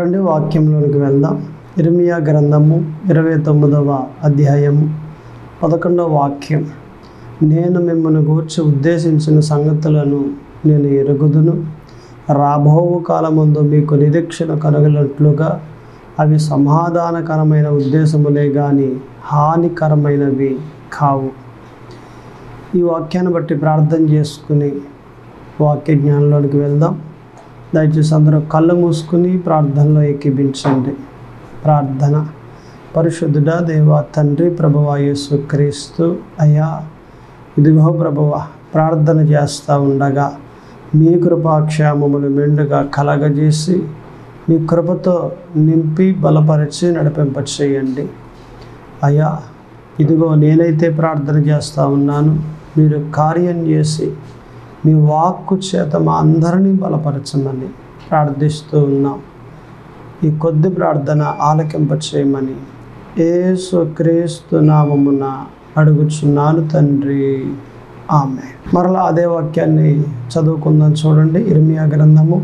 చూడండి, వాక్యంలోనికి వెళ్దాం. ఇర్మియా గ్రంథము 29వ అధ్యాయము 11వ వాక్యం. నేను మిమ్మల్ని గూర్చి ఉద్దేశించిన సంగతులను నేను ఎరుగుదును. రాబోవు కాలమందు మీకు నిరీక్షణ కలగనట్లుగా అవి సమాధానకరమైన ఉద్దేశములే కానీ హానికరమైనవి కావు. ఈ వాక్యాన్ని బట్టి ప్రార్థన చేసుకుని వాక్య జ్ఞానంలోనికి వెళ్దాం. దయచేసి అందరూ కళ్ళు మూసుకుని ప్రార్థనలో ఏకీభించండి. ప్రార్థన. పరిశుద్ధుడా దేవా తండ్రి, ప్రభువా యేసు క్రీస్తు అయ్యా, ఇదిగో ప్రభువా, ప్రార్థన చేస్తూ ఉండగా మీ కృపాక్షేమములు మెండుగా కలగజేసి మీ కృపతో నింపి బలపరిచి నడిపింపచేయండి. అయ్యా, ఇదిగో నేనైతే ప్రార్థన చేస్తూ ఉన్నాను, మీరు కార్యం చేసి మీ వాక్కు చేత మా అందరినీ బలపరచమని ప్రార్థిస్తూ ఉన్నాం. ఈ కొద్ది ప్రార్థన ఆలకింపచేయమని యేసు క్రీస్తు నామమున అడుగుచున్నాను తండ్రి, ఆమె. మరలా అదే వాక్యాన్ని చదువుకుందాం. చూడండి, ఇర్మియా గ్రంథము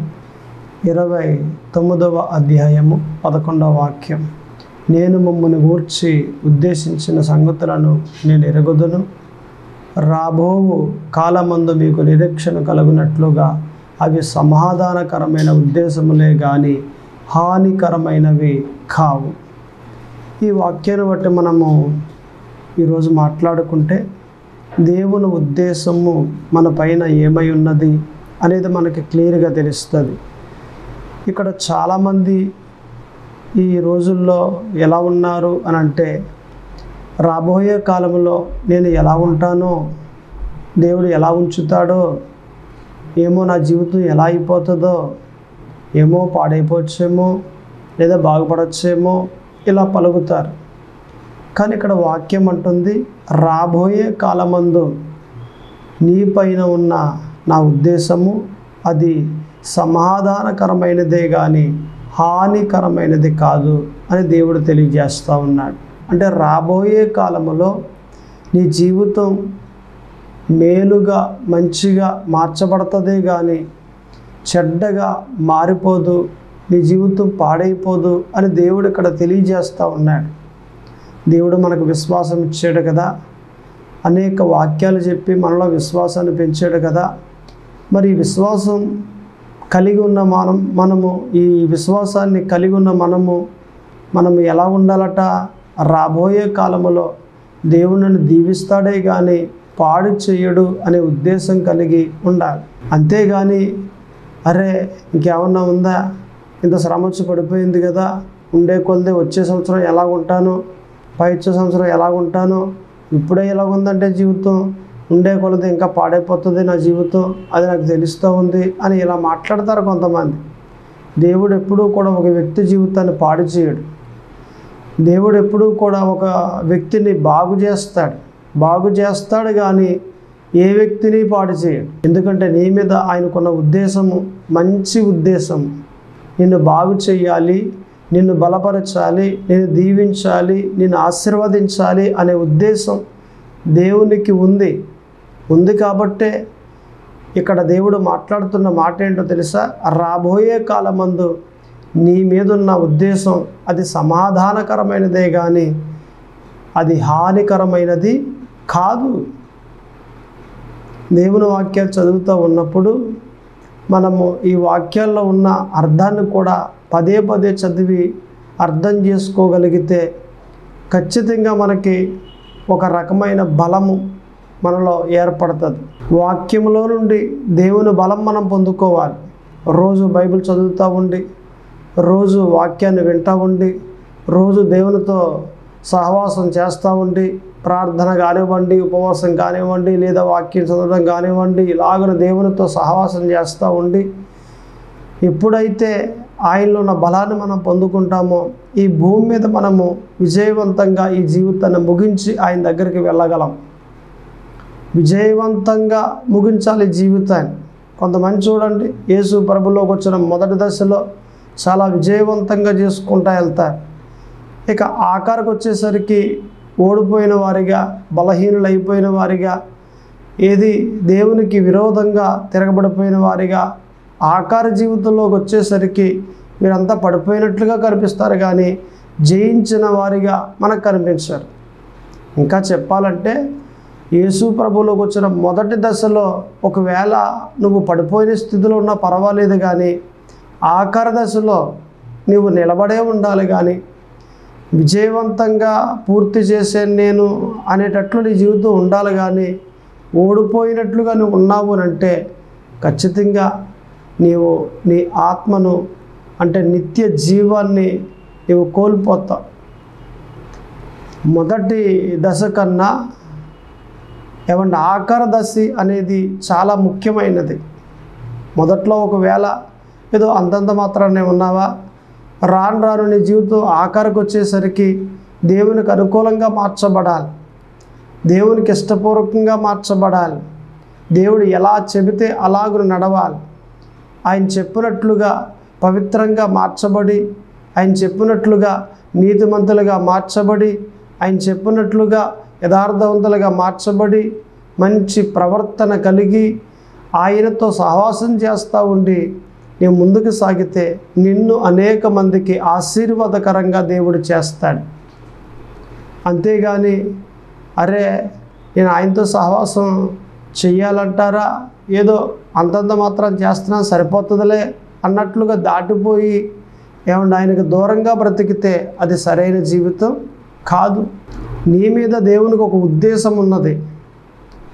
29వ అధ్యాయము 11వ వాక్యం. నేను మిమ్మల్ని గూర్చి ఉద్దేశించిన సంగతులను నేను ఎరుగుదును. రాబోవు కాలమందు మీకు నిరీక్షణ కలుగునట్లుగా అవి సమాధానకరమైన ఉద్దేశములే కానీ హానికరమైనవి కావు. ఈ వాక్యాన్ని బట్టి మనము ఈరోజు మాట్లాడుకుంటే దేవుని ఉద్దేశము మన పైన ఏమై ఉన్నది అనేది మనకి క్లియర్గా తెలుస్తుంది. ఇక్కడ చాలామంది ఈ రోజుల్లో ఎలా ఉన్నారు అని అంటే, రాబోయే కాలంలో నేను ఎలా ఉంటానో, దేవుడు ఎలా ఉంచుతాడో, ఏమో నా జీవితం ఎలా అయిపోతుందో, ఏమో పాడైపోవచ్చేమో లేదా బాగుపడచ్చేమో ఇలా పలుకుతారు. కానీ ఇక్కడ వాక్యం అంటుంది, రాబోయే కాలమందు నీ పైన ఉన్న నా ఉద్దేశము అది సమాధానకరమైనదే కానీ హానికరమైనది కాదు అని దేవుడు తెలియజేస్తూ ఉన్నాడు. అంటే రాబోయే కాలంలో నీ జీవితం మేలుగా మంచిగా మార్చబడుతుందే కానీ చెడ్డగా మారిపోదు, నీ జీవితం పాడైపోదు అని దేవుడు ఇక్కడ తెలియజేస్తూ ఉన్నాడు. దేవుడు మనకు విశ్వాసం ఇచ్చాడు కదా, అనేక వాక్యాలు చెప్పి మనలో విశ్వాసాన్ని పెంచాడు కదా. మరి విశ్వాసం కలిగి ఉన్న మనము ఈ విశ్వాసాన్ని కలిగి ఉన్న మనము ఎలా ఉండాలట? రాబోయే కాలంలో దేవుడిని దీవిస్తాడే కానీ పాడు చేయడు అనే ఉద్దేశం కలిగి ఉండాలి. అంతేగాని అరే ఇంకేమన్నా ఉందా, ఇంత శ్రమ వచ్చి పడిపోయింది కదా, ఉండే కొలది వచ్చే సంవత్సరం ఎలా ఉంటాను, వచ్చే సంవత్సరం ఎలా ఉంటాను, ఇప్పుడే ఎలా ఉందంటే జీవితం, ఉండే కొలది ఇంకా పాడైపోతుంది నా జీవితం, అది నాకు తెలుస్తూ ఉంది అని ఇలా మాట్లాడతారు కొంతమంది. దేవుడు ఎప్పుడూ కూడా ఒక వ్యక్తి జీవితాన్ని పాడు చేయడు. దేవుడు ఎప్పుడూ కూడా ఒక వ్యక్తిని బాగు చేస్తాడు కానీ ఏ వ్యక్తిని పాడు చేయడు. ఎందుకంటే నీ మీద ఆయనకున్న ఉద్దేశము మంచి ఉద్దేశం, నిన్ను బాగు చేయాలి, నిన్ను బలపరచాలి, నిన్ను దీవించాలి, నిన్ను ఆశీర్వదించాలి అనే ఉద్దేశం దేవునికి ఉంది కాబట్టే ఇక్కడ దేవుడు మాట్లాడుతున్న మాట ఏంటో తెలుసా? రాబోయే కాలమందు నీ మీదున్న ఉద్దేశం అది సమాధానకరమైనదే కానీ అది హానికరమైనది కాదు. దేవుని వాక్యాలు చదువుతూ ఉన్నప్పుడు మనము ఈ వాక్యాల్లో ఉన్న అర్థాన్ని కూడా పదే పదే చదివి అర్థం చేసుకోగలిగితే ఖచ్చితంగా మనకి ఒక రకమైన బలము మనలో ఏర్పడుతుంది. వాక్యంలో నుండి దేవుని బలం మనం పొందుకోవాలి. రోజు బైబిల్ చదువుతూ ఉండి, రోజు వాక్యాన్ని వింటూ ఉండి, రోజు దేవునితో సహవాసం చేస్తూ ఉండి, ప్రార్థన కానివ్వండి, ఉపవాసం కానివ్వండి, లేదా వాక్యం చదవడం కానివ్వండి, ఇలాగ దేవునితో సహవాసం చేస్తూ ఉండి ఎప్పుడైతే ఆయనలో ఉన్న బలాన్ని మనం పొందుకుంటామో ఈ భూమి మీద మనము విజయవంతంగా ఈ జీవితాన్ని ముగించి ఆయన దగ్గరికి వెళ్ళగలం. విజయవంతంగా ముగించాలి జీవితాన్ని. కొంతమంది చూడండి, యేసు ప్రభులోకి వచ్చిన మొదటి దశలో చాలా విజయవంతంగా చేసుకుంటూ వెళ్తారు. ఇక ఆఖరికి వచ్చేసరికి ఓడిపోయిన వారిగా, బలహీనులైపోయిన వారిగా, ఏది దేవునికి విరోధంగా తిరగబడిపోయిన వారిగా, ఆఖరి జీవితంలోకి వచ్చేసరికి మీరంతా పడిపోయినట్లుగా కనిపిస్తారు కానీ జయించిన వారిగా మనకు కనిపించారు. ఇంకా చెప్పాలంటే యేసు ప్రభువులోకి వచ్చిన మొదటి దశలో ఒకవేళ నువ్వు పడిపోయిన స్థితిలో ఉన్నా పర్వాలేదు, కానీ ఆఖరి దశలో నువ్వు నిలబడే ఉండాలి. కానీ విజయవంతంగా పూర్తి చేసే నేను అనేటట్లు నీ జీవితం ఉండాలి. కానీ ఓడిపోయినట్లుగా నువ్వు ఉన్నావు అంటే ఖచ్చితంగా నీవు నీ ఆత్మను అంటే నిత్య జీవాన్ని నీవు కోల్పోతావు. మొదటి దశ కన్నా ఆఖరి దశ అనేది చాలా ముఖ్యమైనది. మొదట్లో ఒకవేళ ఏదో అంతంత మాత్రాన్ని ఉన్నావా, రాను రాను నీ జీవితం ఆఖరికి వచ్చేసరికి దేవునికి అనుకూలంగా మార్చబడాలి, దేవునికి ఇష్టపూర్వకంగా మార్చబడాలి, దేవుడు ఎలా చెబితే అలాగూ నడవాలి, ఆయన చెప్పినట్లుగా పవిత్రంగా మార్చబడి, ఆయన చెప్పినట్లుగా నీతిమంతులుగా మార్చబడి, ఆయన చెప్పినట్లుగా యథార్థవంతులుగా మార్చబడి, మంచి ప్రవర్తన కలిగి ఆయనతో సహవాసం చేస్తూ ఉండి నీవు ముందుకు సాగితే నిన్ను అనేక మందికి ఆశీర్వాదకరంగా దేవుడు చేస్తాడు. అంతేగాని అరే నేను ఆయనతో సహవాసం చెయ్యాలంటారా, ఏదో అంతంత మాత్రం చేస్తున్నా సరిపోతుందిలే అన్నట్లుగా దాటిపోయి ఆయనకు దూరంగా బ్రతికితే అది సరైన జీవితం కాదు. నీ మీద దేవునికి ఒక ఉద్దేశం ఉన్నది.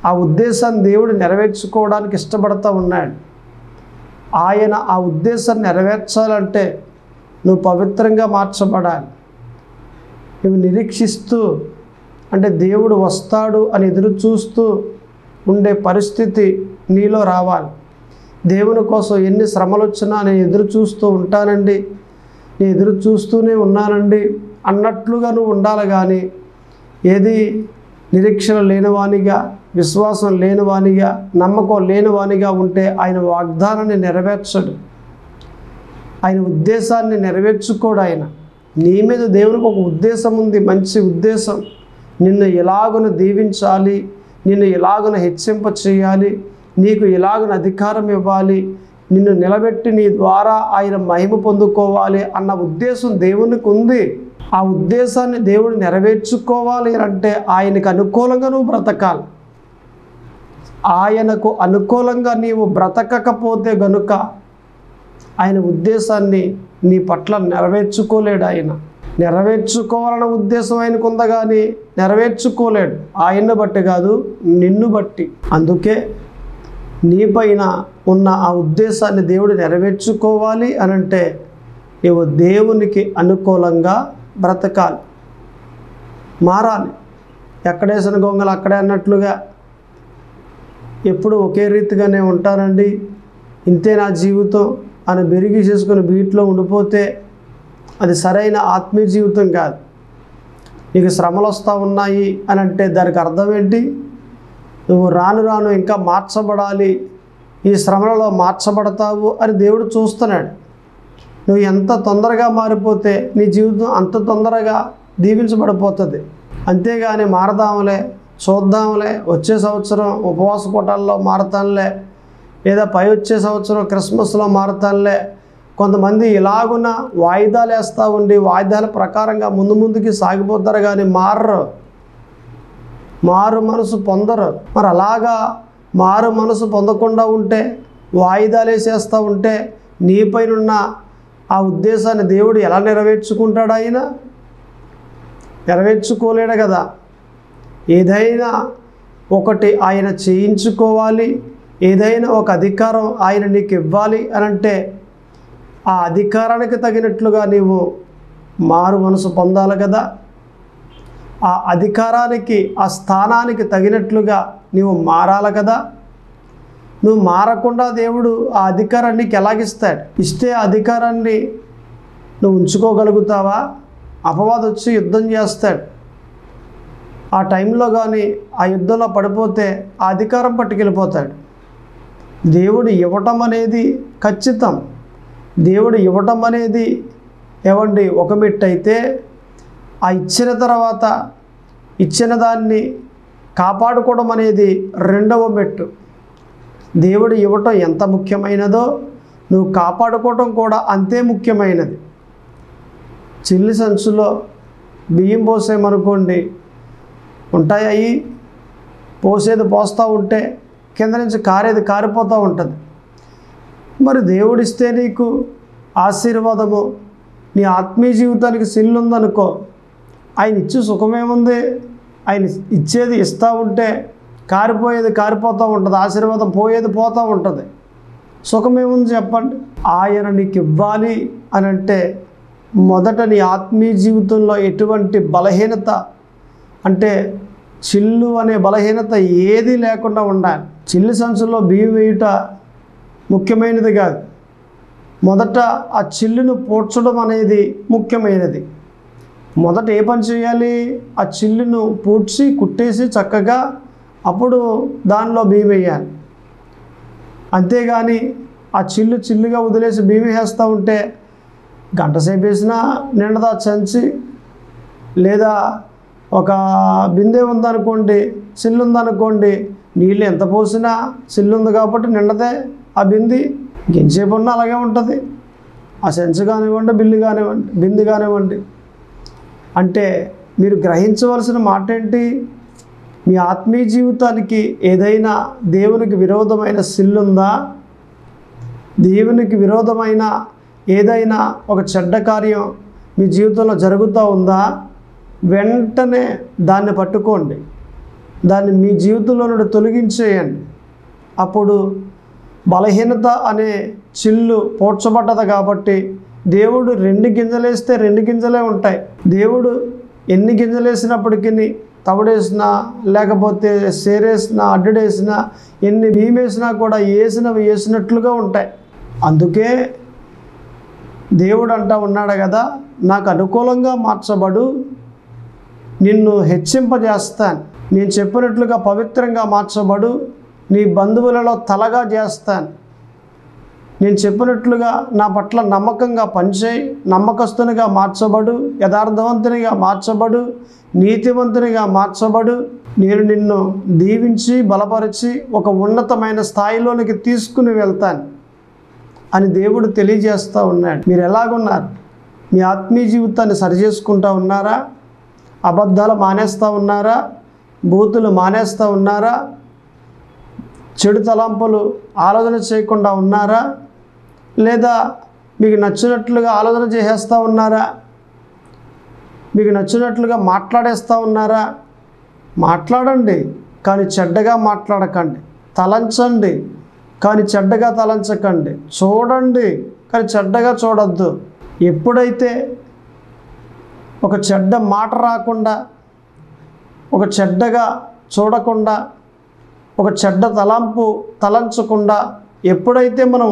ఆ ఉద్దేశాన్ని దేవుడు నెరవేర్చుకోవడానికి ఇష్టపడుతూ ఉన్నాడు. ఆయన ఆ ఉద్దేశాన్ని నెరవేర్చాలంటే నువ్వు పవిత్రంగా మార్చబడాలి. నువ్వు నిరీక్షిస్తూ అంటే దేవుడు వస్తాడు అని ఎదురు చూస్తూ ఉండే పరిస్థితి నీలో రావాలి. దేవుని కోసం ఎన్ని శ్రమలు వచ్చినా నేను ఎదురు చూస్తూ ఉంటానండి, నేను ఎదురు చూస్తూనే ఉన్నానండి అన్నట్లుగా నువ్వు ఉండాలి. కానీ ఏది నిరీక్షణ లేనివానిగా, విశ్వాసం లేనివానిగా, నమ్మకం లేనివానిగా ఉంటే ఆయన వాగ్దానాన్ని నెరవేర్చడు, ఆయన ఉద్దేశాన్ని నెరవేర్చుకోడు. ఆయన నీ మీద దేవునికి ఒక ఉద్దేశం ఉంది, మంచి ఉద్దేశం. నిన్ను ఎలాగున దీవించాలి, నిన్ను ఎలాగున హెచ్చింప చేయాలి, నీకు ఎలాగున అధికారం ఇవ్వాలి, నిన్ను నిలబెట్టి నీ ద్వారా ఆయన మహిమ పొందుకోవాలి అన్న ఉద్దేశం దేవునికి ఉంది. ఆ ఉద్దేశాన్ని దేవుడు నెరవేర్చుకోవాలి అంటే ఆయనకు అనుకూలంగా నువ్వు బ్రతకాలి. ఆయనకు అనుకూలంగా నీవు బ్రతకకపోతే గనుక ఆయన ఉద్దేశాన్ని నీ పట్ల నెరవేర్చుకోలేడు. ఆయన నెరవేర్చుకోవాలన్న ఉద్దేశం ఆయనకు ఉందా కానీ నెరవేర్చుకోలేడు. ఆయన్ని బట్టి కాదు, నిన్ను బట్టి. అందుకే నీపైన ఉన్న ఆ ఉద్దేశాన్ని దేవుడు నెరవేర్చుకోవాలి అనంటే నీవు దేవునికి అనుకూలంగా బ్రతకాలి, మారాలి. ఎక్కడేసిన గొంగలు అక్కడే అన్నట్లుగా ఎప్పుడు ఒకే రీతిగానే ఉంటానండి, ఇంతే నా జీవితం అని బెరిగి చేసుకుని బీట్లో ఉండిపోతే అది సరైన ఆత్మీయ జీవితం కాదు. నీకు శ్రమలు వస్తూ ఉన్నాయి అని అంటే దానికి అర్థం ఏంటి? నువ్వు రాను రాను ఇంకా మార్చబడాలి, ఈ శ్రమలలో మార్చబడతావు అని దేవుడు చూస్తున్నాడు. నువ్వు ఎంత తొందరగా మారిపోతే నీ జీవితం అంత తొందరగా దీవించబడిపోతుంది. అంతేగాని మారదాములే, చూద్దాంలే, వచ్చే సంవత్సరం ఉపవాస పూటల్లో మారతానులే, లేదా పై వచ్చే సంవత్సరం క్రిస్మస్లో మారతానులే. కొంతమంది ఇలాగున్న వాయిదాలు వేస్తూ ఉండి వాయిదాల ప్రకారంగా ముందుకి సాగిపోతారు కానీ మారు మనసు పొందరు. మరి అలాగా మారు మనసు పొందకుండా ఉంటే, వాయిదాలు వేసేస్తూ ఉంటే నీపైనున్న ఆ ఉద్దేశాన్ని దేవుడు ఎలా నెరవేర్చుకుంటాడు? ఆయన నెరవేర్చుకోలేడు కదా. ఏదైనా ఒకటి ఆయన చేయించుకోవాలి, ఏదైనా ఒక అధికారం ఆయన నీకు ఇవ్వాలి అని అంటే ఆ అధికారానికి తగినట్లుగా నీవు మారు మనసు పొందాలి కదా. ఆ అధికారానికి, ఆ స్థానానికి తగినట్లుగా నీవు మారాలి కదా. నువ్వు మారకుండా దేవుడు ఆ అధికారాన్ని నీకు ఎలాగిస్తాడు? ఇస్తే ఆ అధికారాన్ని నువ్వు ఉంచుకోగలుగుతావా? అపవాది వచ్చి యుద్ధం చేస్తాడు. ఆ టైంలో కానీ ఆ యుద్ధంలో పడిపోతే ఆ అధికారం పట్టుకెళ్ళిపోతాడు. దేవుడు ఇవ్వటం అనేది ఖచ్చితం. దేవుడు ఇవ్వటం అనేది ఒక మెట్టు అయితే, ఆ ఇచ్చిన తర్వాత ఇచ్చిన దాన్ని కాపాడుకోవడం అనేది రెండవ మెట్టు. దేవుడు ఇవ్వటం ఎంత ముఖ్యమైనదో నువ్వు కాపాడుకోవటం కూడా అంతే ముఖ్యమైనది. చిల్లి సంచులో బియ్యం పోసేమనుకోండి, ఉంటాయి అవి పోసేది పోస్తూ ఉంటే కింద నుంచి కారేది కారిపోతూ ఉంటుంది. మరి దేవుడిస్తే నీకు ఆశీర్వాదము, నీ ఆత్మీయ జీవితానికి సిల్లు ఉందనుకో, ఆయన ఇచ్చే సుఖమేముంది? ఆయన ఇచ్చేది ఇస్తూ ఉంటే కారిపోయేది కారిపోతూ ఉంటుంది, ఆశీర్వాదం పోయేది పోతూ ఉంటుంది. సుఖమేముంది చెప్పండి? ఆయన నీకు ఇవ్వాలి అని అంటే మొదట నీ ఆత్మీయ జీవితంలో ఎటువంటి బలహీనత, అంటే చిల్లు అనే బలహీనత ఏది లేకుండా ఉండాలి. చిల్లు సంచుల్లో బియ్యం వేయుట ముఖ్యమైనది కాదు, మొదట ఆ చిల్లును పూడ్చడం అనేది ముఖ్యమైనది. మొదట ఏ పని చేయాలి? ఆ చిల్లును పూడ్చి కుట్టేసి చక్కగా అప్పుడు దానిలో బియ్యం వేయాలి. అంతేగాని ఆ చిల్లుగా వదిలేసి బియ్యం వేస్తూ ఉంటే గంట సేపు వేసినా నిండదా చంచి, లేదా ఒక బిందె ఉందనుకోండి, సిల్లు ఉందనుకోండి, నీళ్ళు ఎంత పోసినా సిల్లు ఉంది కాబట్టి నిండదే ఆ బింది. ఇంకెంతసేపు ఉన్నా అలాగే ఉంటుంది. ఆ సెంచు కానివ్వండి, బింది కానివ్వండి. అంటే మీరు గ్రహించవలసిన మాట ఏంటి? మీ ఆత్మీయ జీవితానికి ఏదైనా దేవునికి విరోధమైన సిల్లుందా? దేవునికి విరోధమైన ఏదైనా ఒక చెడ్డ కార్యం మీ జీవితంలో జరుగుతూ ఉందా? వెంటనే దాన్ని పట్టుకోండి, దాన్ని మీ జీవితంలో నుండి తొలగించేయండి. అప్పుడు బలహీనత అనే చిల్లు పోడ్చబడ్డది కాబట్టి దేవుడు 2 గింజలేస్తే 2 గింజలే ఉంటాయి. దేవుడు ఎన్ని గింజలేసినప్పటికీ, తవుడేసినా లేకపోతే సేరేసినా అడ్డడేసినా ఎన్ని బియ్యం వేసినా కూడా వేసినట్లుగా ఉంటాయి. అందుకే దేవుడు అంటా ఉన్నాడు కదా, నాకు అనుకూలంగా మార్చబడు, నిన్ను హెచ్చింపజేస్తాను, నేను చెప్పినట్లుగా పవిత్రంగా మార్చబడు, నీ బంధువులలో తలగా చేస్తాను, నేను చెప్పినట్లుగా నా పట్ల నమ్మకంగా పనిచేయి, నమ్మకస్తునిగా మార్చబడు, యథార్థవంతునిగా మార్చబడు, నీతివంతునిగా మార్చబడు, నేను నిన్ను దీవించి బలపరిచి ఒక ఉన్నతమైన స్థాయిలోనికి తీసుకుని వెళ్తాను అని దేవుడు తెలియజేస్తూ ఉన్నాడు. మీరు ఎలాగున్నారు? మీ ఆత్మీయ జీవితాన్ని సరిచేసుకుంటూ ఉన్నారా? అబద్ధాలు మానేస్తూ ఉన్నారా? బూతులు మానేస్తూ ఉన్నారా? చెడు తలంపులు ఆలోచన చేయకుండా ఉన్నారా? లేదా మీకు నచ్చినట్లుగా ఆలోచన చేసేస్తూ ఉన్నారా? మీకు నచ్చినట్లుగా మాట్లాడేస్తూ ఉన్నారా? మాట్లాడండి, కానీ చెడ్డగా మాట్లాడకండి. తలంచండి, కానీ చెడ్డగా తలంచకండి. చూడండి, కానీ చెడ్డగా చూడొద్దు. ఎప్పుడైతే ఒక చెడ్డ మాట రాకుండా, ఒక చెడ్డగా చూడకుండా, ఒక చెడ్డ తలంపు తలంచకుండా ఎప్పుడైతే మనం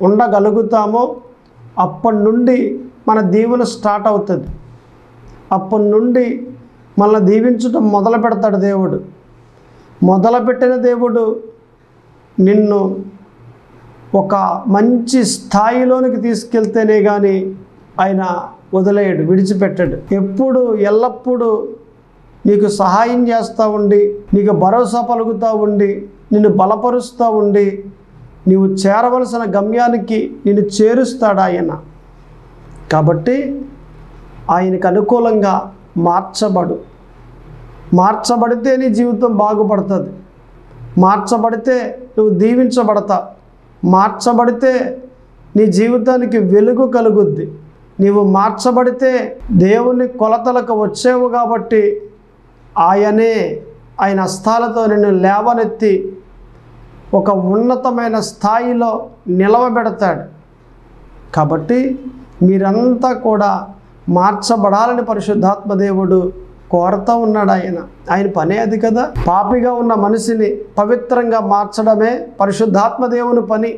ఉండగలుగుతామో అప్పటి నుండి మన దీవెన స్టార్ట్ అవుతుంది. అప్పటి నుండి మనల్ని దీవించడం మొదలు పెడతాడు దేవుడు. మొదలుపెట్టిన దేవుడు నిన్ను ఒక మంచి స్థాయిలోనికి తీసుకెళ్తేనే కానీ ఆయన వదిలేయడు, విడిచిపెట్టాడు. ఎప్పుడు ఎల్లప్పుడూ నీకు సహాయం చేస్తూ ఉండి, నీకు భరోసా పలుకుతూ ఉండి, నిన్ను బలపరుస్తూ ఉండి, నీవు చేరవలసిన గమ్యానికి నిన్ను చేరుస్తాడు ఆయన. కాబట్టి ఆయనకు అనుకూలంగా మార్చబడితే నీ జీవితం బాగుపడుతుంది. మార్చబడితే నువ్వు దీవించబడతావు. మార్చబడితే నీ జీవితానికి వెలుగు కలుగుద్ది. నీవు మార్చబడితే దేవుని కొలతలకు వచ్చేవు కాబట్టి ఆయన హస్తాలతో నిన్ను లేవనెత్తి ఒక ఉన్నతమైన స్థాయిలో నిలవబెడతాడు. కాబట్టి మీరంతా కూడా మార్చబడాలని పరిశుద్ధాత్మ దేవుడు కోరుతూ ఉన్నాడు. ఆయన పనే అది కదా. పాపిగా ఉన్న మనిషిని పవిత్రంగా మార్చడమే పరిశుద్ధాత్మ దేవుని పని.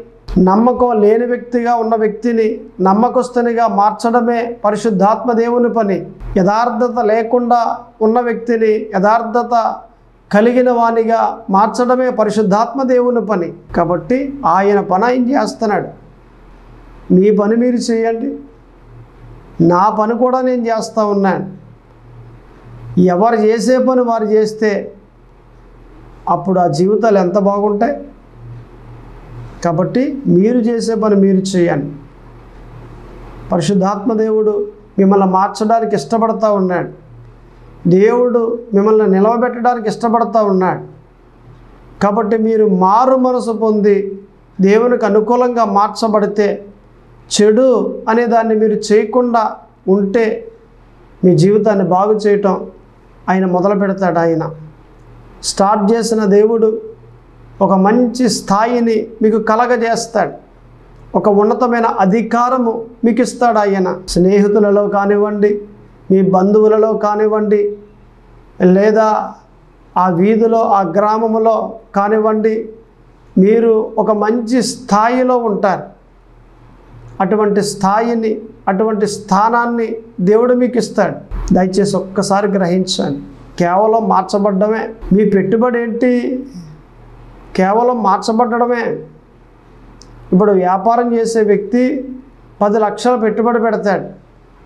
నమ్మకం లేని వ్యక్తిగా ఉన్న వ్యక్తిని నమ్మకస్తునిగా మార్చడమే పరిశుద్ధాత్మ దేవుని పని. యథార్థత లేకుండా ఉన్న వ్యక్తిని యథార్థత కలిగిన వానిగా మార్చడమే పరిశుద్ధాత్మ దేవుని పని. కాబట్టి ఆయన పని ఆయన చేస్తున్నాడు. మీ పని మీరు చేయండి, నా పని కూడా నేను చేస్తూ ఉన్నాను. ఎవరు చేసే పని వారు చేస్తే అప్పుడు ఆ జీవితాలు ఎంత బాగుంటాయి. కాబట్టి మీరు చేసే పని మీరు చేయండి. పరిశుద్ధాత్మ దేవుడు మిమ్మల్ని మార్చడానికి ఇష్టపడతా ఉన్నాడు. దేవుడు మిమ్మల్ని నిలవబెట్టడానికి ఇష్టపడతా ఉన్నాడు. కాబట్టి మీరు మారు మనసు పొంది దేవునికి అనుకూలంగా మార్చబడితే, చెడు అనే దాన్ని మీరు చేయకుండా ఉంటే మీ జీవితాన్ని బాగు చేయటం ఆయన మొదలు పెడతాడు. ఆయన స్టార్ట్ చేసిన దేవుడు ఒక మంచి స్థాయిని మీకు కలగజేస్తాడు. ఒక ఉన్నతమైన అధికారము మీకు ఇస్తాడు ఆయన. స్నేహితులలో కానివ్వండి, మీ బంధువులలో కానివ్వండి, లేదా ఆ వీధిలో ఆ గ్రామంలో కానివ్వండి, మీరు ఒక మంచి స్థాయిలో ఉంటారు. అటువంటి స్థాయిని, అటువంటి స్థానాన్ని దేవుడు మీకు ఇస్తాడు. దయచేసి ఒక్కసారి గ్రహించండి. కేవలం మార్చబడ్డమే మీ పెట్టుబడి ఏంటి? కేవలం మార్చబడ్డమే. ఇప్పుడు వ్యాపారం చేసే వ్యక్తి 10 లక్షలు పెట్టుబడి పెడతాడు.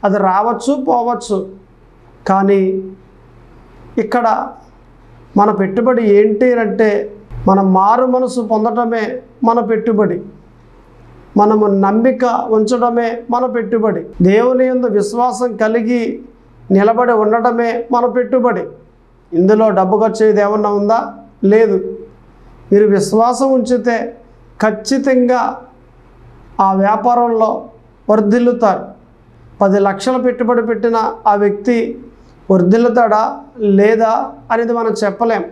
అది రావచ్చు పోవచ్చు. కానీ ఇక్కడ మన పెట్టుబడి ఏంటి అంటే, మన మారు మనసు పొందటమే మన పెట్టుబడి. మనము నమ్మిక ఉంచడమే మన పెట్టుబడి. దేవుని యందు విశ్వాసం కలిగి నిలబడి ఉండటమే మన పెట్టుబడి. ఇందులో డబ్బు ఖర్చేది ఏమన్నా ఉందా? లేదు. మీరు విశ్వాసం ఉంచితే ఖచ్చితంగా ఆ వ్యాపారంలో వర్ధిల్లుతారు. 10 లక్షల పెట్టుబడి పెట్టిన ఆ వ్యక్తి వర్ధిల్లుతాడా లేదా అనేది మనం చెప్పలేం.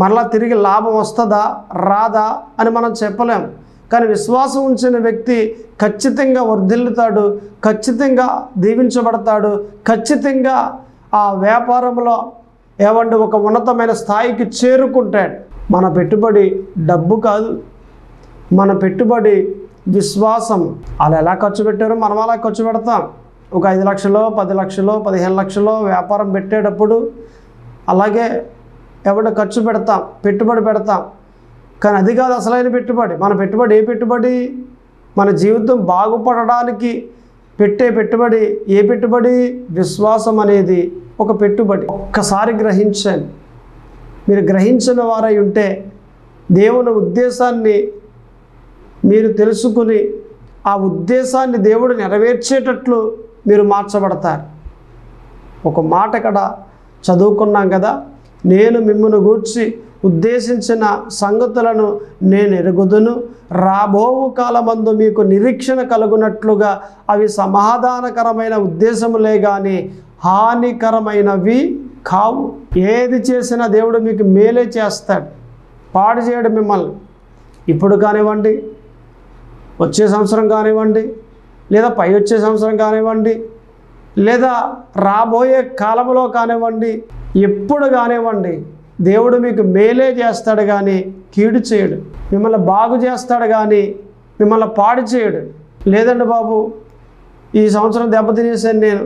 మరలా తిరిగి లాభం వస్తుందా రాదా అని మనం చెప్పలేం. కానీ విశ్వాసం ఉంచిన వ్యక్తి ఖచ్చితంగా వర్ధిల్లుతాడు, ఖచ్చితంగా దీవించబడతాడు, ఖచ్చితంగా ఆ వ్యాపారంలో ఒక ఉన్నతమైన స్థాయికి చేరుకుంటాడు. మన పెట్టుబడి డబ్బు కాదు, మన పెట్టుబడి విశ్వాసం. అలా ఎలా ఖర్చు పెట్టారో మనం అలా ఖర్చు పెడతాం. ఒక 5 లక్షలు 10 లక్షలు 15 లక్షలు వ్యాపారం పెట్టేటప్పుడు అలాగే ఖర్చు పెడతాం, పెట్టుబడి పెడతాం. కానీ అది కాదు అసలైన పెట్టుబడి. మన పెట్టుబడి ఏ పెట్టుబడి? మన జీవితం బాగుపడడానికి పెట్టే పెట్టుబడి ఏ పెట్టుబడి? విశ్వాసం అనేది ఒక పెట్టుబడి. ఒక్కసారి గ్రహించండి. మీరు గ్రహించిన వారై ఉంటే దేవుని ఉద్దేశాన్ని మీరు తెలుసుకుని ఆ ఉద్దేశాన్ని దేవుడు నెరవేర్చేటట్లు మీరు మార్చబడతారు. ఒక మాట ఇక్కడ చదువుకున్నాం కదా, నేను మిమ్మును గూర్చి ఉద్దేశించిన సంగతులను నేను ఎరుగుదును, రాబోవు కాలమందు మీకు నిరీక్షణ కలుగునట్లుగా అవి సమాధానకరమైన ఉద్దేశములే కానీ హానికరమైనవి కావు. ఏది చేసినా దేవుడు మీకు మేలే చేస్తాడు, పాడు చేయడు మిమ్మల్ని. ఇప్పుడు కానివ్వండి, వచ్చే సంవత్సరం కానివ్వండి, లేదా పై వచ్చే సంవత్సరం కానివ్వండి, లేదా రాబోయే కాలంలో కానివ్వండి, ఎప్పుడు కానివ్వండి, దేవుడు మీకు మేలే చేస్తాడు కానీ కీడు చేయడు. మిమ్మల్ని బాగు చేస్తాడు కానీ మిమ్మల్ని పాడు చేయడు. లేదండి బాబు, ఈ సంవత్సరం దెబ్బతినేసాను, నేను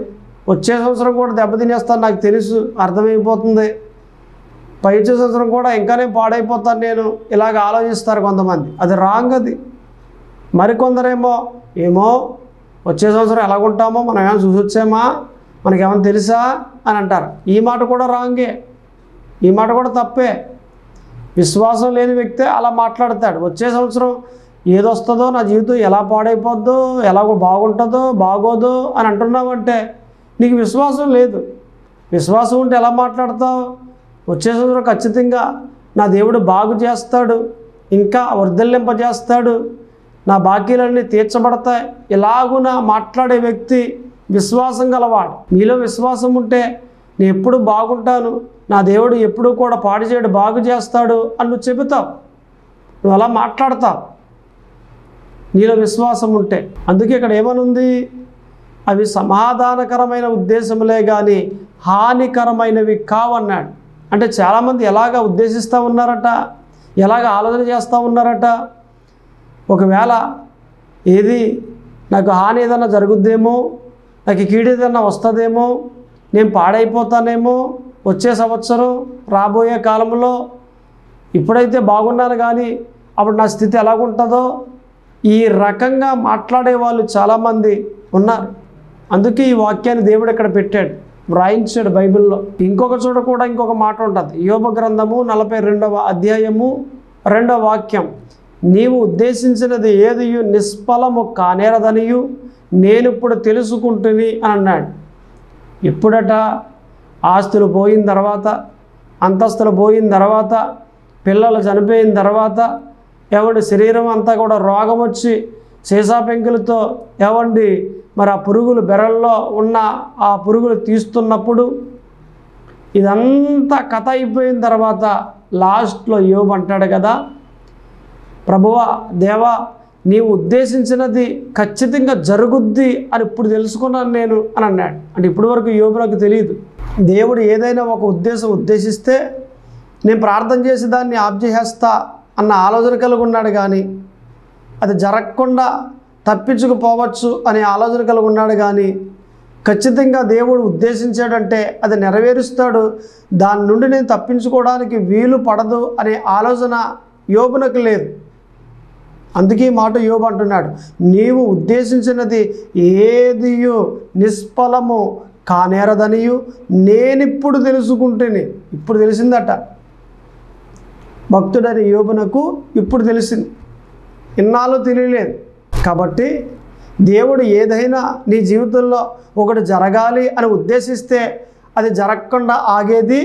వచ్చే సంవత్సరం కూడా దెబ్బతినేస్తాను, నాకు తెలుసు, అర్థమైపోతుంది, పై వచ్చే సంవత్సరం కూడా ఇంకానే పాడైపోతాను నేను, ఇలాగ ఆలోచిస్తారు కొంతమంది. అది రాంగ్. అది మరికొందరేమో వచ్చే సంవత్సరం ఎలాగుంటామో మనం ఏమైనా చూసి వచ్చామా, మనకేమైనా తెలుసా అని అంటారు. ఈ మాట కూడా రాంగే, ఈ మాట కూడా తప్పే. విశ్వాసం లేని వ్యక్తే అలా మాట్లాడతాడు. వచ్చే సంవత్సరం ఏదొస్తుందో, నా జీవితం ఎలా పాడైపోద్దో, ఎలాగో బాగుంటుందో బాగోదో అని అంటున్నావంటే నీకు విశ్వాసం లేదు. విశ్వాసం ఉంటే ఎలా మాట్లాడతావు? వచ్చే సంవత్సరం ఖచ్చితంగా నా దేవుడు బాగు చేస్తాడు, ఇంకా వర్ధిల్లింపజేస్తాడు, నా బాకీలన్నీ తీర్చబడతాయి, ఇలాగున మాట్లాడే వ్యక్తి విశ్వాసం గలవాడు. మీలో విశ్వాసం ఉంటే నేను ఎప్పుడు బాగుంటాను, నా దేవుడు ఎప్పుడు కూడా పాడు చేయడు, బాగు చేస్తాడు అని నువ్వు చెబుతావు, నువ్వు అలా మాట్లాడతావు నీలో విశ్వాసం ఉంటే. అందుకే ఇక్కడ ఏమనుంది? అవి సమాధానకరమైన ఉద్దేశములే కానీ హానికరమైనవి కావన్నాడు. అంటే చాలామంది ఎలాగ ఉద్దేశిస్తూ ఉన్నారట, ఎలాగ ఆలోచన చేస్తూ ఉన్నారట, ఒకవేళ ఏది నాకు హాని ఏదైనా జరుగుద్దేమో, నాకు కీడు ఏదైనా వస్తుందేమో, నేను పాడైపోతానేమో వచ్చే సంవత్సరం రాబోయే కాలంలో, ఇప్పుడైతే బాగున్నాను కానీ అప్పుడు నా స్థితి ఎలాగుంటుందో, ఈ రకంగా మాట్లాడే వాళ్ళు చాలామంది ఉన్నారు. అందుకే ఈ వాక్యాన్ని దేవుడు ఇక్కడ పెట్టాడు, వ్రాయించాడు బైబిల్లో. ఇంకొక చోట కూడా ఇంకొక మాట ఉంటుంది. యోబు గ్రంథము 42వ అధ్యాయము 2వ వాక్యం. నీవు ఉద్దేశించినది ఏదియు నిష్ఫలము కానేరదనియు నేనిప్పుడు తెలుసుకుంటుని అని అన్నాడు. ఇప్పుడట ఆస్తులు పోయిన తర్వాత, అంతస్తులు పోయిన తర్వాత, పిల్లలు చనిపోయిన తర్వాత, ఎవడి శరీరం అంతా కూడా రోగం వచ్చి సీసా పెంకులతో ఎవండి మరి ఆ పురుగులు బెరల్లో ఉన్న ఆ పురుగులు తీస్తున్నప్పుడు, ఇదంతా కథ అయిపోయిన తర్వాత లాస్ట్లో యోబు అంటాడు కదా, ప్రభువా దేవా నీవు ఉద్దేశించినది ఖచ్చితంగా జరుగుద్ది అని ఇప్పుడు తెలుసుకున్నాను నేను అని అన్నాడు. అంటే ఇప్పటి వరకు యోబు నాకు తెలియదు. దేవుడు ఏదైనా ఒక ఉద్దేశిస్తే నేను ప్రార్థన చేసి దాన్ని ఆఫ్ చేసేస్తా అన్న ఆలోచన కలిగి ఉన్నాడు, కానీ అది జరగకుండా తప్పించుకుపోవచ్చు అనే ఆలోచన కలిగి ఉన్నాడు. కానీ ఖచ్చితంగా దేవుడు ఉద్దేశించాడంటే అది నెరవేరుస్తాడు, దాని నుండి నేను తప్పించుకోవడానికి వీలు పడదు అనే ఆలోచన యోబునకు లేదు. అందుకే ఈ మాట యోబు అంటున్నాడు, నీవు ఉద్దేశించినది ఏదియో నిష్ఫలము కానేరదనియు నేనిప్పుడు తెలుసుకుంటేనే. ఇప్పుడు తెలిసిందట భక్తుడని యోబునకు, ఇప్పుడు తెలిసింది, ఇన్నాళ్ళు తెలియలేదు. కాబట్టి దేవుడు ఏదైనా నీ జీవితంలో ఒకటి జరగాలి అని ఉద్దేశిస్తే అది జరగకుండా ఆగేది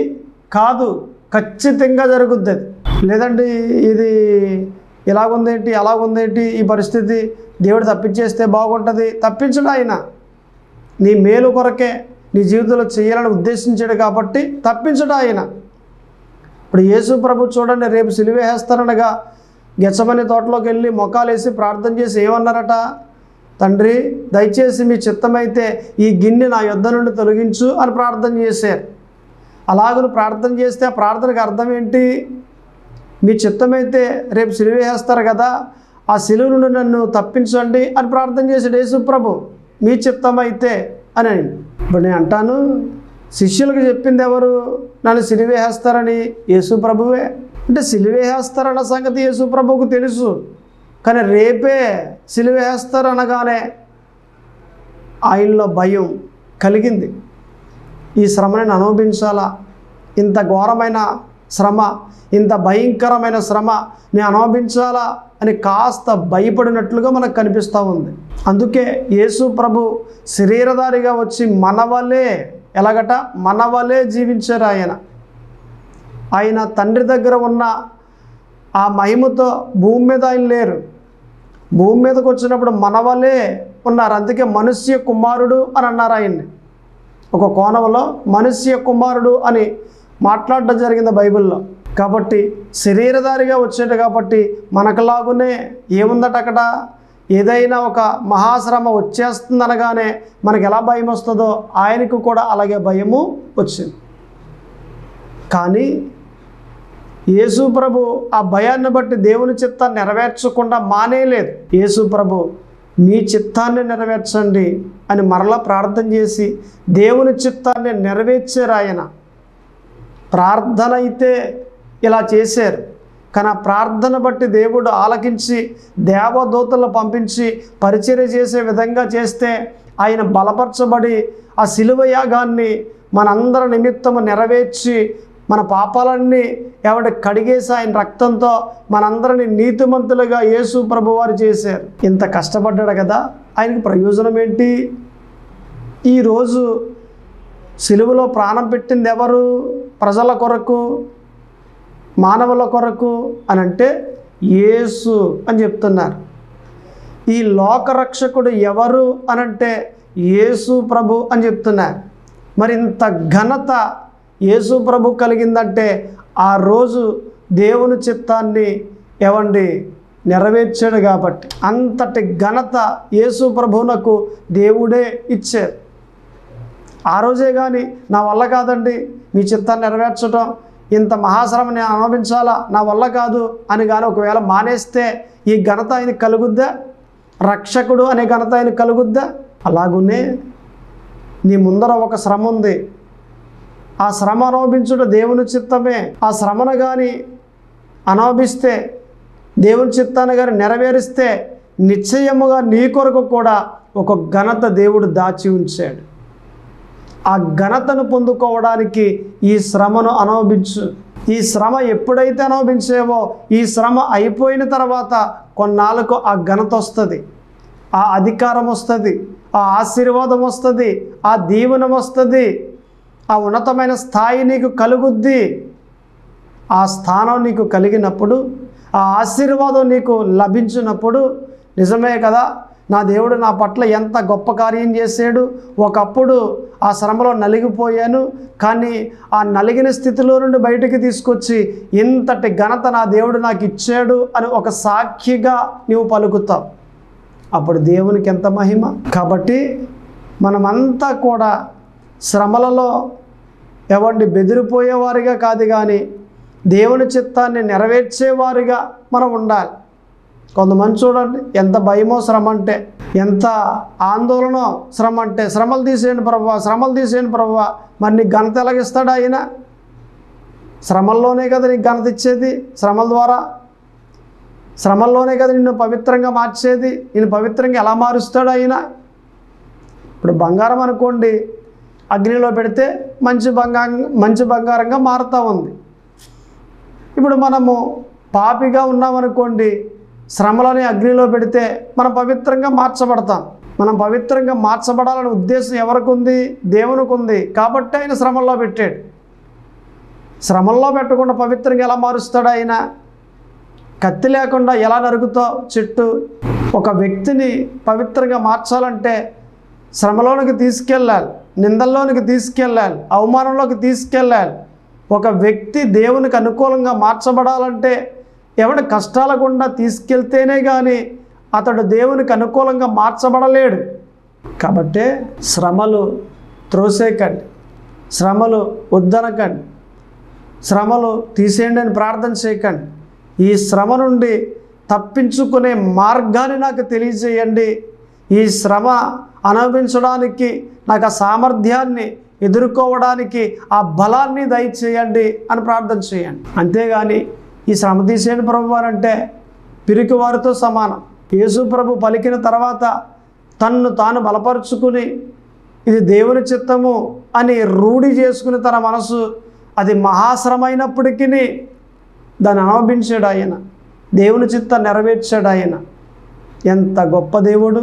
కాదు, ఖచ్చితంగా జరుగుద్ది. లేదంటే ఇది ఇలాగుందేంటి అలాగుందేంటి ఈ పరిస్థితి, దేవుడు తప్పించేస్తే బాగుంటుంది. తప్పించడు ఆయన, నీ మేలు కొరకే నీ జీవితంలో చేయాలని ఉద్దేశించాడు కాబట్టి తప్పించడు ఆయన. ఇప్పుడు యేసు ప్రభు చూడండి, రేపు సిలువేస్తారనగా గెత్సెమనే తోటలోకి వెళ్ళి మొక్కాలేసి ప్రార్థన చేసి ఏమన్నారట, తండ్రి దయచేసి మీ చిత్తమైతే ఈ గిన్నె నా యొద్ద నుండి తొలగించు అని ప్రార్థన చేశారు. అలాగను ప్రార్థన చేస్తే ఆ ప్రార్థనకు అర్థం ఏంటి, మీ చిత్తమైతే రేపు సిలువేస్తారు కదా, ఆ సిలువ నుండి నన్ను తప్పించండి అని ప్రార్థన చేశాడు యేసు ప్రభు, మీ చిత్తమైతే అని. ఇప్పుడు నేను అంటాను, శిష్యులకు చెప్పింది ఎవరు, నన్ను సిలువేస్తారని? యేసు ప్రభువే. అంటే సిలువేస్తారన్న సంగతి యేసు ప్రభువుకు తెలుసు, కానీ రేపే సిలువేస్తారు అనగానే ఆయనలో భయం కలిగింది. ఈ శ్రమ నేను అనుభవించాలా, ఇంత ఘోరమైన శ్రమ, ఇంత భయంకరమైన శ్రమ నేను అనుభవించాలా అని కాస్త భయపడినట్లుగా మనకు కనిపిస్తూ ఉంది. అందుకే యేసు ప్రభు శరీరధారిగా వచ్చి మనవలే, ఎలాగట మనవలే జీవించారు ఆయన. ఆయన తండ్రి దగ్గర ఉన్న ఆ మహిమతో భూమి మీద ఆయన లేరు, భూమి మీదకి వచ్చినప్పుడు మనవలే ఉన్నారు. అందుకే మనుష్య కుమారుడు అని అన్నారు ఆయన్ని. ఒక కోణంలో మనుష్య కుమారుడు అని మాట్లాడడం జరిగింది బైబిల్లో. కాబట్టి శరీరధారిగా వచ్చేట కాబట్టి మనకులాగునే ఏముందట అక్కడ, ఏదైనా ఒక మహాశ్రమ వచ్చేస్తుంది అనగానే మనకు ఎలా భయం వస్తుందో ఆయనకు కూడా అలాగే భయము వచ్చింది. కానీ యేసు ప్రభు ఆ భయాన్ని బట్టి దేవుని చిత్తాన్ని నెరవేర్చకుండా మానేయలేదు. యేసు ప్రభు మీ చిత్తాన్ని నెరవేర్చండి అని మరలా ప్రార్థన చేసి దేవుని చిత్తాన్ని నెరవేర్చారు ఆయన. ప్రార్థన అయితే ఇలా చేశారు, కానీ ఆ ప్రార్థన బట్టి దేవుడు ఆలకించి దేవదూతలను పంపించి పరిచర్య చేసే విధంగా చేస్తే ఆయన బలపరచబడి ఆ శిలువ యాగాన్ని మనందరి నిమిత్తము నెరవేర్చి మన పాపాలన్నీ ఎవడి కడిగేసి ఆయన రక్తంతో మనందరిని నీతిమంతులుగా యేసు ప్రభువారు చేశారు. ఇంత కష్టపడ్డాడు కదా, ఆయనకి ప్రయోజనం ఏంటి? ఈరోజు సిలువలో ప్రాణం పెట్టింది ఎవరు? ప్రజల కొరకు, మానవుల కొరకు అని అంటే యేసు అని చెప్తున్నారు. ఈ లోకరక్షకుడు ఎవరు అనంటే యేసు ప్రభు అని చెప్తున్నారు. మరి ఇంత ఘనత యేసు ప్రభు కలిగిందంటే ఆ రోజు దేవుని చిత్తాన్ని ఏవండి నెరవేర్చాడు కాబట్టి అంతటి ఘనత యేసు ప్రభువునకు దేవుడే ఇచ్చారు. ఆ రోజే కానీ నా వల్ల కాదండి మీ చిత్తాన్ని నెరవేర్చడం, ఇంత మహాశ్రమ నేను అనుభవించాలా, నా వల్ల కాదు అని కానీ ఒకవేళ మానేస్తే ఈ ఘనత ఆయనకు కలుగుద్దా? రక్షకుడు అనే ఘనత ఆయనకు కలుగుద్దా? అలాగునే నీ ముందర ఒక శ్రమ ఉంది, ఆ శ్రమ అనుభవించుట దేవుని చిత్తమే. ఆ శ్రమను కానీ అనుభవిస్తే, దేవుని చిత్తాన్ని కానీ నెరవేరిస్తే నిశ్చయముగా నీ కొరకు కూడా ఒక ఘనత దేవుడు దాచి ఉంచాడు. ఆ ఘనతను పొందుకోవడానికి ఈ శ్రమను అనుభవించు. ఈ శ్రమ ఎప్పుడైతే అనుభవించేవో ఈ శ్రమ అయిపోయిన తర్వాత కొన్నాళ్ళకు ఆ ఘనత వస్తుంది, ఆ అధికారం వస్తుంది, ఆ ఆశీర్వాదం వస్తుంది, ఆ దీవెన వస్తుంది, ఆ ఉన్నతమైన స్థాయి నీకు కలుగుద్ది. ఆ స్థానం నీకు కలిగినప్పుడు, ఆ ఆశీర్వాదం నీకు లభించినప్పుడు నిజమే కదా, నా దేవుడు నా పట్ల ఎంత గొప్ప కార్యం చేశాడు, ఒకప్పుడు ఆ శ్రమలో నలిగిపోయాను, కానీ ఆ నలిగిన స్థితిలో నుండి బయటికి తీసుకొచ్చి ఇంతటి ఘనత నా దేవుడు నాకు ఇచ్చాడు అని ఒక సాక్షిగా నీవు పలుకుతావు. అప్పుడు దేవునికి ఎంత మహిమ. కాబట్టి మనమంతా కూడా శ్రమలలో బెదిరిపోయేవారిగా కాదు, కానీ దేవుని చిత్తాన్ని నెరవేర్చేవారిగా మనం ఉండాలి. కొంతమంది చూడండి, ఎంత భయమో శ్రమ అంటే, ఎంత ఆందోళనో శ్రమ అంటే, శ్రమలు తీసేయండి ప్రభువా, శ్రమలు తీసేయండి ప్రభువా. మరి నీకు ఘనత ఎలాగిస్తాడా ఆయన? శ్రమల్లోనే కదా నీకు ఘనత ఇచ్చేది, శ్రమల ద్వారా. శ్రమల్లోనే కదా నిన్ను పవిత్రంగా మార్చేది. నిన్ను పవిత్రంగా ఎలా మారుస్తాడు ఆయన? ఇప్పుడు బంగారం అనుకోండి, అగ్నిలో పెడితే మంచి బంగారంగా మారుతూ ఉంది. ఇప్పుడు మనము పాపిగా ఉన్నామనుకోండి, శ్రమలని అగ్నిలో పెడితే మనం పవిత్రంగా మార్చబడతాం. మనం పవిత్రంగా మార్చబడాలనే ఉద్దేశం ఎవరికి ఉంది? దేవునికి ఉంది. కాబట్టి ఆయన శ్రమల్లో పెట్టాడు. శ్రమల్లో పెట్టకుండా పవిత్రంగా ఎలా మారుస్తాడు ఆయన? కత్తి లేకుండా ఎలా నరుకుతావు చెట్టు? ఒక వ్యక్తిని పవిత్రంగా మార్చాలంటే శ్రమలోనికి తీసుకెళ్ళాలి, నిందల్లోనికి తీసుకెళ్ళాలి, అవమానంలోకి తీసుకెళ్ళాలి. ఒక వ్యక్తి దేవునికి అనుకూలంగా మార్చబడాలంటే ఎవరి కష్టాల గుండా తీసుకెళ్తేనే కానీ అతడు దేవునికి అనుకూలంగా మార్చబడలేడు. కాబట్టే శ్రమలు త్రోసేకండి, శ్రమలు వద్దనకండి, శ్రమలు తీసేయండి అని ప్రార్థన చేయకండి. ఈ శ్రమ నుండి తప్పించుకునే మార్గాన్ని నాకు తెలియజేయండి, ఈ శ్రమ అనుభవించడానికి నాకు ఆ సామర్థ్యాన్ని ఎదుర్కోవడానికి ఆ బలాన్ని దయచేయండి అని ప్రార్థన చేయండి. అంతేగాని ఈ శ్రమ తీసేయండి ప్రభు అంటే పిరికి వారితో సమానం. యేసు ప్రభు పలికిన తర్వాత తన్ను తాను బలపరుచుకుని ఇది దేవుని చిత్తము అని రూఢి చేసుకుని తన మనసు అది మహాశ్రమైనప్పటికీ దాన్ని అనుభవించాడు ఆయన, దేవుని చిత్తాన్ని నెరవేర్చాడు ఆయన. ఎంత గొప్ప దేవుడు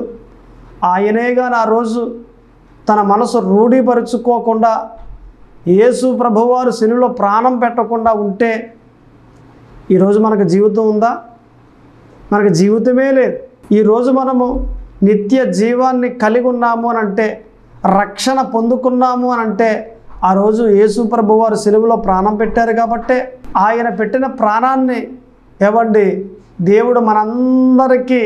ఆయనేగా. ఆ రోజు తన మనసు రూఢీపరుచుకోకుండా యేసు ప్రభువారు శిలువలో ప్రాణం పెట్టకుండా ఉంటే ఈరోజు మనకు జీవితం ఉందా? మనకు జీవితమే లేదు. ఈరోజు మనము నిత్య జీవాన్ని కలిగి ఉన్నాము అని అంటే, రక్షణ పొందుకున్నాము అని అంటే ఆ రోజు యేసు ప్రభువారు శిలువలో ప్రాణం పెట్టారు. కాబట్టే ఆయన పెట్టిన ప్రాణాన్ని దేవుడు మనందరికీ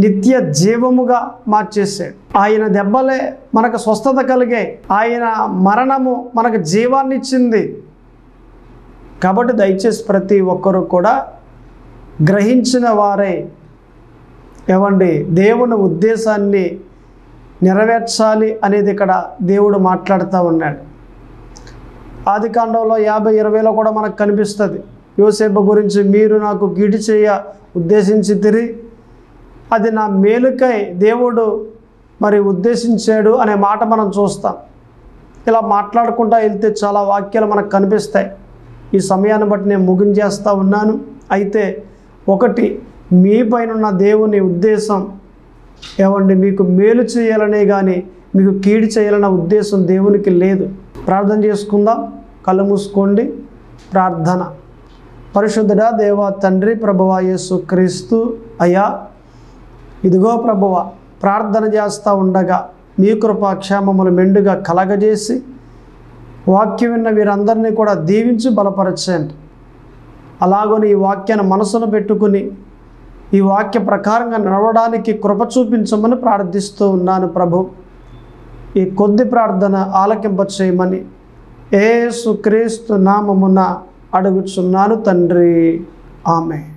నిత్య జీవముగా మార్చేసాడు. ఆయన దెబ్బలే మనకు స్వస్థత కలిగాయి, ఆయన మరణము మనకు జీవాన్ని ఇచ్చింది. కాబట్టి దయచేసి ప్రతి ఒక్కరూ కూడా గ్రహించిన వారే దేవుని ఉద్దేశాన్ని నెరవేర్చాలి అనేది ఇక్కడ దేవుడు మాట్లాడుతూ ఉన్నాడు. ఆదికాండంలో 50:20 కూడా మనకు కనిపిస్తుంది. యోసేపు గురించి మీరు నాకు కీడు చేయ ఉద్దేశించితిరి, అది నా మేలుకై దేవుడు ఉద్దేశించాడు అనే మాట మనం చూస్తాం. ఇలా మాట్లాడుకుంటూ వెళ్తే చాలా వాక్యాలు మనకు కనిపిస్తాయి. ఈ సమయాన్ని బట్టి నేను ముగించేస్తూ ఉన్నాను. అయితే ఒకటి, మీ పైన ఉన్న దేవుని ఉద్దేశం మీకు మేలు చేయాలనే కానీ మీకు కీడు చేయాలన్న ఉద్దేశం దేవునికి లేదు. ప్రార్థన చేసుకుందాం. కళ్ళు మూసుకోండి. ప్రార్థన. పరిశుద్ధుడా దేవా తండ్రి, ప్రభువా యేసు క్రీస్తు అయ్యా, ఇదిగో ప్రభువా, ప్రార్థన చేస్తూ ఉండగా మీ కృపా క్షేమములు మెండుగా కలగజేసి వాక్యం విన్న వీరందరినీ కూడా దీవించి బలపరచండి. అలాగని ఈ వాక్యాన్ని మనసును పెట్టుకుని ఈ వాక్య ప్రకారంగా నడవడానికి కృప చూపించమని ప్రార్థిస్తూ ఉన్నాను ప్రభు. ఈ కొద్ది ప్రార్థన ఆలకింప చేయమని యేసు క్రీస్తు నామమున అడుగుచున్నాను తండ్రి. ఆమేన్.